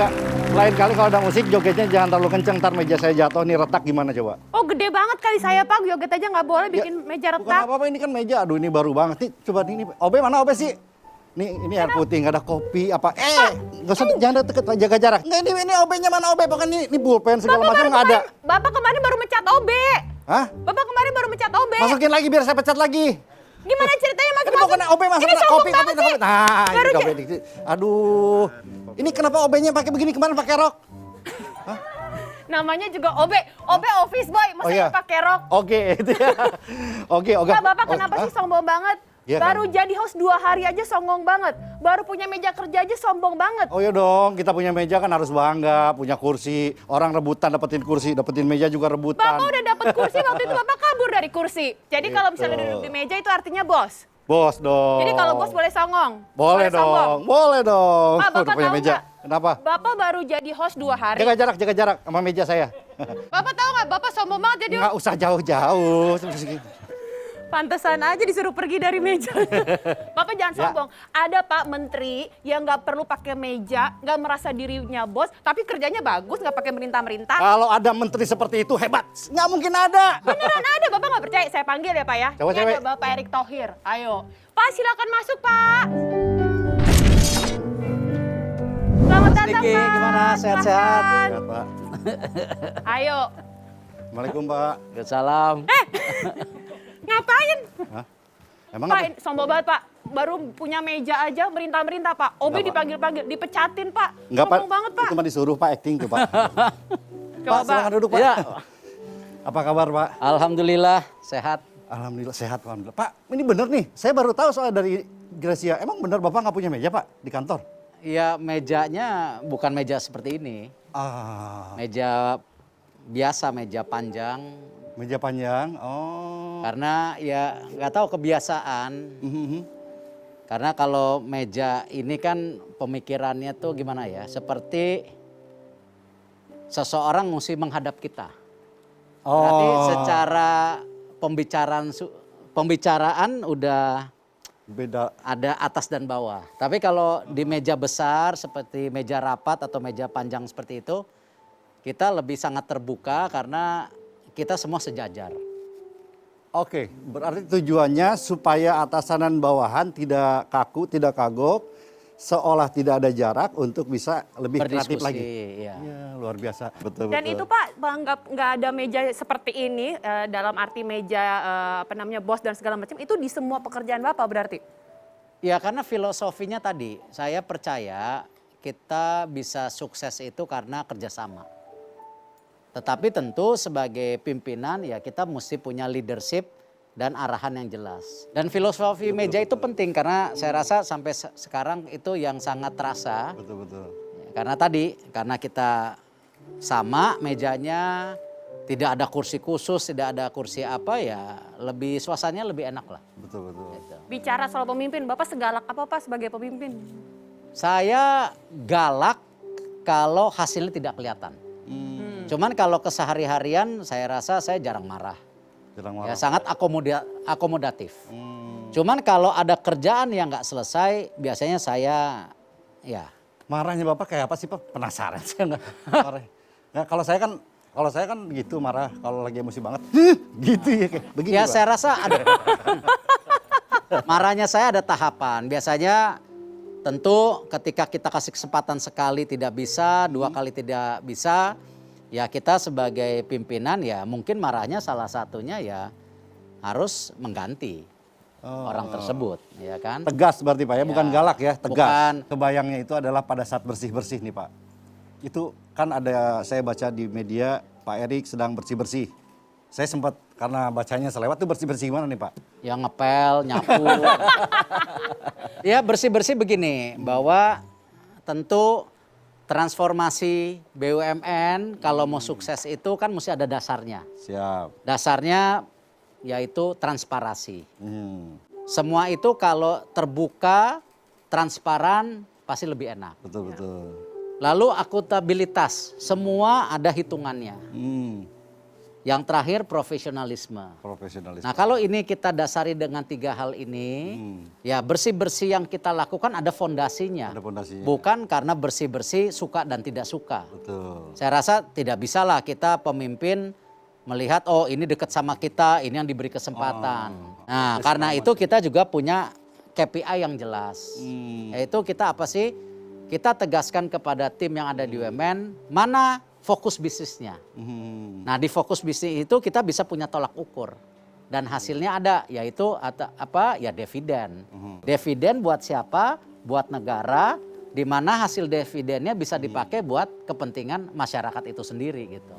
Enggak, lain kali kalau ada musik jogetnya jangan terlalu kenceng, ntar meja saya jatuh nih retak gimana coba? Oh gede banget kali saya Pak, joget aja nggak boleh bikin meja Bukan retak. apa-apa, ini kan meja, aduh ini baru banget nih, coba ini, Obe mana Obe sih? Ini air putih, nggak ada kopi apa? Nggak usah, jangan deket, jaga jarak. Nggak ini Obe-nya mana Obe? Pokoknya ini pulpen segala macam nggak ada. Bapak kemarin baru mencat OB. Hah? Bapak kemarin baru mencat OB. Masukin lagi biar saya pecat lagi. Gimana ceritanya Ini masuk-masuk? pokoknya Obe masuk Ini sombong kopi. banget sih. Nah, Baru ini kopi dikit. Aduh, ini kenapa Obe-nya pakai begini kemarin pakai rok? Namanya juga OB. OB office boy, masa Oh, iya. pakai rok? Oke, itu ya. Oke. Pak, Bapak kenapa sih sombong banget? Iya kan? Baru jadi host 2 hari aja sombong banget. Baru punya meja kerja aja sombong banget. Oh iya dong, kita punya meja kan harus bangga, punya kursi. Orang rebutan dapetin kursi, dapetin meja juga rebutan. Bapak udah dapet kursi, waktu itu Bapak kabur dari kursi. Jadi kalau misalnya Gitu. duduk di meja itu artinya bos. Bos dong. Jadi kalau bos boleh songong. Boleh sombong. dong, boleh dong. Pak, Bapak Udah punya tahu meja. nggak? Kenapa? Bapak baru jadi host 2 hari. Jaga jarak sama meja saya. Bapak tahu nggak? Bapak sombong banget jadi Nggak usah jauh-jauh. pantesan aja disuruh pergi dari meja. Bapak jangan Ya. sombong. Ada Pak Menteri yang nggak perlu pakai meja, nggak merasa dirinya bos, tapi kerjanya bagus, nggak pakai merintah-merintah. Kalau ada menteri seperti itu hebat. Nggak mungkin ada. Beneran ada, Bapak nggak percaya? Saya panggil ya Pak ya. Coba, Ini cewek. ada Bapak Erick Thohir. Ayo. Pak silakan masuk Pak. Selamat datang Niki, Pak. gimana? Sehat-sehat? Silahkan. Sehat, Pak. Ayo. Assalamualaikum, Pak. Salam. Ngapain? Hah? Emang Pak, apa? ini sombong banget Pak. Baru punya meja aja merintah-merintah Pak. Obi Nggak, Pak. dipanggil-panggil, dipecatin Pak. Enggak, Pak. Sombong banget Pak. Itu mah disuruh, Pak, acting tuh, Pak. Coba. Pak, silakan duduk, Pak. Ya, Apa kabar, Pak? alhamdulillah sehat. Alhamdulillah sehat, Alhamdulillah. Pak, ini bener nih. Saya baru tahu soal dari Gracia. Emang bener Bapak nggak punya meja, Pak, di kantor? Ya mejanya bukan meja seperti ini. Ah, Meja biasa, meja panjang. meja panjang. Oh. Karena ya nggak tahu kebiasaan. Mhm. Karena kalau meja ini kan pemikirannya tuh gimana ya? Seperti seseorang mesti menghadap kita. Berarti Oh. secara pembicaraan udah Beda. ada atas dan bawah. Tapi kalau di meja besar seperti meja rapat atau meja panjang seperti itu, kita lebih sangat terbuka karena kita semua sejajar. Oke, berarti tujuannya supaya atasan dan bawahan tidak kaku, tidak kagok, seolah tidak ada jarak untuk bisa lebih kreatif Berdiskusi, lagi. ya. Iya, luar biasa. Betul, Dan betul. itu Pak, nggak ada meja seperti ini dalam arti meja bos dan segala macam itu di semua pekerjaan Bapak berarti. Ya karena filosofinya tadi, saya percaya kita bisa sukses itu karena kerjasama. Tetapi tentu sebagai pimpinan ya kita mesti punya leadership dan arahan yang jelas. Dan filosofi meja itu penting karena saya rasa sampai sekarang itu yang sangat terasa. Betul, betul. Ya, karena kita sama mejanya, tidak ada kursi khusus, tidak ada kursi apa ya, lebih suasananya lebih enak lah. Betul, betul. Gitu. Bicara soal pemimpin, Bapak segalak apa Pak sebagai pemimpin? Saya galak kalau hasilnya tidak kelihatan. Cuman kalau kesehari-harian saya rasa saya jarang marah. Jarang Ya marah. sangat akomodatif. Hmm. Cuman kalau ada kerjaan yang nggak selesai, biasanya saya ya Marahnya Bapak kayak apa sih, Pak? Penasaran saya nggak. Marah. Nah, kalau saya kan gitu marah kalau lagi emosi banget. Gitu ya kayak begini, ya Pak. saya rasa ada marahnya saya ada tahapan. Biasanya tentu ketika kita kasih kesempatan sekali tidak bisa, 2 kali tidak bisa, ya kita sebagai pimpinan ya mungkin marahnya salah satunya ya harus mengganti orang tersebut, ya kan? Tegas berarti Pak ya, bukan Ya, galak ya, tegas. bukan. Kebayangnya itu adalah pada saat bersih-bersih nih Pak. Itu kan ada, saya baca di media Pak Erick sedang bersih-bersih. Saya sempat karena bacanya selewat tuh bersih-bersih gimana nih Pak? Ya ngepel, nyapu. Ya bersih-bersih begini, bahwa tentu transformasi BUMN kalau mau sukses itu kan mesti ada dasarnya. Siap. Dasarnya yaitu transparansi. Hmm, Semua itu kalau terbuka, transparan pasti lebih enak. betul, betul. Lalu akuntabilitas, semua ada hitungannya. Hmm, Yang terakhir profesionalisme. Profesionalis. Nah kalau ini kita dasari dengan 3 hal ini, ya bersih-bersih yang kita lakukan ada fondasinya. Ada fondasinya. Bukan karena bersih-bersih suka dan tidak suka. Betul. Saya rasa tidak bisalah kita pemimpin melihat oh ini dekat sama kita, ini yang diberi kesempatan. Nah karena itu kita juga punya KPI yang jelas. Yaitu kita apa sih? Kita tegaskan kepada tim yang ada di UMN, mana fokus bisnisnya. Nah di fokus bisnis itu kita bisa punya tolak ukur. Dan hasilnya ada, yaitu apa? Ya dividen. Dividen buat siapa? Buat negara, di mana hasil dividennya bisa dipakai buat kepentingan masyarakat itu sendiri gitu.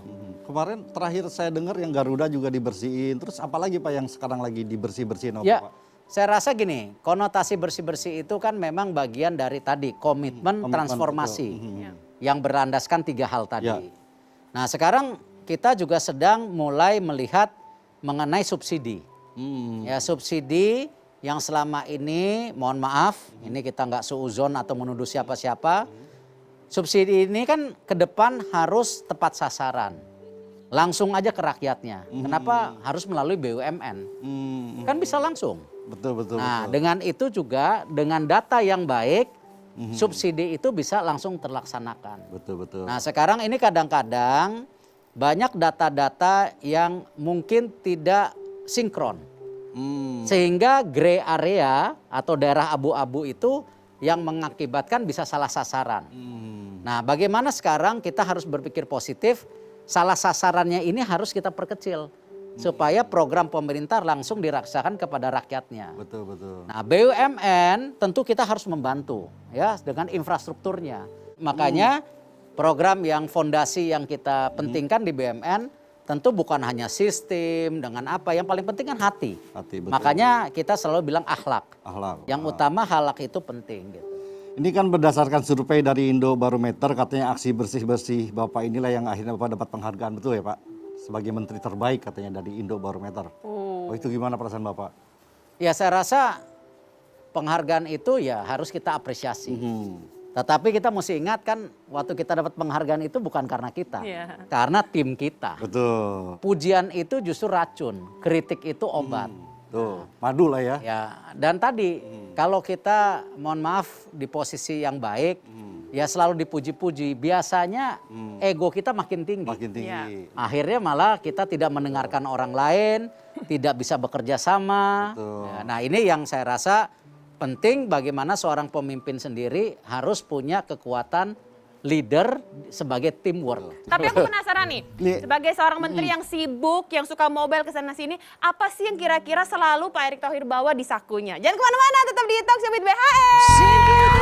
Kemarin terakhir saya dengar yang Garuda juga dibersihin. Terus apalagi Pak yang sekarang lagi dibersih-bersihin? Ya, Pak? saya rasa gini, konotasi bersih-bersih itu kan memang bagian dari tadi komitmen transformasi yang berlandaskan 3 hal tadi. Ya. Nah sekarang kita juga sedang mulai melihat mengenai subsidi. Ya subsidi yang selama ini, mohon maaf, ini kita nggak suuzon atau menuduh siapa-siapa. Subsidi ini kan ke depan harus tepat sasaran. Langsung aja ke rakyatnya. Kenapa harus melalui BUMN? Kan bisa langsung. Betul. Nah dengan itu juga dengan data yang baik, subsidi itu bisa langsung terlaksanakan. Betul. Nah sekarang ini kadang-kadang banyak data-data yang mungkin tidak sinkron. Sehingga gray area atau daerah abu-abu itu yang mengakibatkan bisa salah sasaran. Nah bagaimana sekarang kita harus berpikir positif, salah sasarannya ini harus kita perkecil. Supaya program pemerintah langsung dirasakan kepada rakyatnya. Betul. Nah BUMN tentu kita harus membantu ya dengan infrastrukturnya. Makanya program yang fondasi yang kita pentingkan di BUMN tentu bukan hanya sistem dengan apa, yang paling penting kan hati. Betul. Makanya kita selalu bilang akhlak. Yang utama akhlak itu penting gitu. Ini kan berdasarkan survei dari Indobarometer, katanya aksi bersih-bersih Bapak inilah yang akhirnya Bapak dapat penghargaan, betul ya Pak? Sebagai menteri terbaik katanya dari Indobarometer. Oh itu gimana perasaan Bapak? Ya saya rasa penghargaan itu ya harus kita apresiasi. Tetapi kita mesti ingat kan waktu kita dapat penghargaan itu bukan karena kita. Karena tim kita. Betul. Pujian itu justru racun, kritik itu obat. Tuh, madu lah ya. Ya, dan tadi kalau kita mohon maaf di posisi yang baik, ya selalu dipuji-puji. Biasanya ego kita makin tinggi. Makin tinggi. Akhirnya malah kita tidak mendengarkan orang lain, tidak bisa bekerja sama. Ya, nah ini yang saya rasa penting bagaimana seorang pemimpin sendiri harus punya kekuatan leader sebagai teamwork. Tapi aku penasaran nih, sebagai seorang menteri yang sibuk, yang suka mobile kesana sini, apa sih yang kira-kira selalu Pak Erick Thohir bawa di sakunya? Jangan kemana-mana, tetap di Talk Show with BHM.